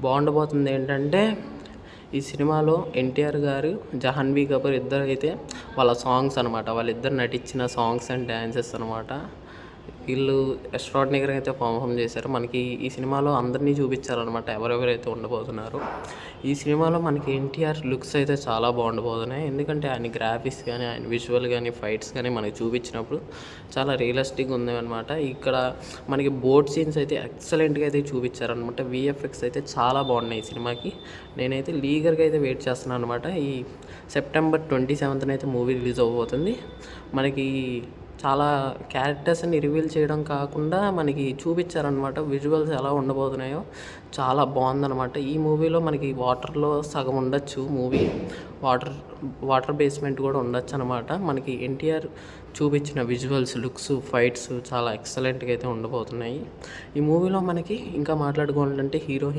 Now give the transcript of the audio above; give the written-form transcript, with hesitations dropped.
బాగుండబోతుంది ఏంటంటే ఈ సినిమాలో ఎన్టీఆర్ గారు, జాహ్నవి కపూర్ ఇద్దరు అయితే వాళ్ళ సాంగ్స్ అనమాట, వాళ్ళిద్దరు నటించిన సాంగ్స్ అండ్ డ్యాన్సెస్ అనమాట. వీళ్ళు ఎక్స్ట్రాడినరీగా అయితే పర్ఫామ్ చేశారు. మనకి ఈ సినిమాలో అందరినీ చూపించారనమాట, ఎవరెవరైతే ఉండబోతున్నారో. ఈ సినిమాలో మనకి ఎన్టీఆర్ లుక్స్ అయితే చాలా బాగుండబోతున్నాయి. ఎందుకంటే ఆయన గ్రాఫిక్స్ కానీ, ఆయన విజువల్ కానీ, ఫైట్స్ కానీ మనకి చూపించినప్పుడు చాలా రియలిస్టిక్గా ఉందన్నమాట. ఇక్కడ మనకి బోట్ సీన్స్ అయితే ఎక్సలెంట్గా అయితే చూపించారనమాట. విఎఫ్ఎక్స్ అయితే చాలా బాగున్నాయి ఈ సినిమాకి. నేనైతే లీగర్గా అయితే వెయిట్ చేస్తున్నాను అనమాట. ఈ సెప్టెంబర్ 27న అయితే మూవీ రిలీజ్ అవ్వబోతుంది. మనకి చాలా క్యారెక్టర్స్ని రివీల్ చేయడం కాకుండా మనకి చూపించారనమాట, విజువల్స్ ఎలా ఉండబోతున్నాయో చాలా బాగుందనమాట. ఈ మూవీలో మనకి వాటర్లో సగం ఉండొచ్చు, మూవీ వాటర్ బేస్మెంట్ కూడా ఉండొచ్చు అనమాట. మనకి ఎన్టీఆర్ చూపించిన విజువల్స్, లుక్స్, ఫైట్స్ చాలా ఎక్సలెంట్గా అయితే ఉండబోతున్నాయి. ఈ మూవీలో మనకి ఇంకా మాట్లాడుకోవాలంటే హీరో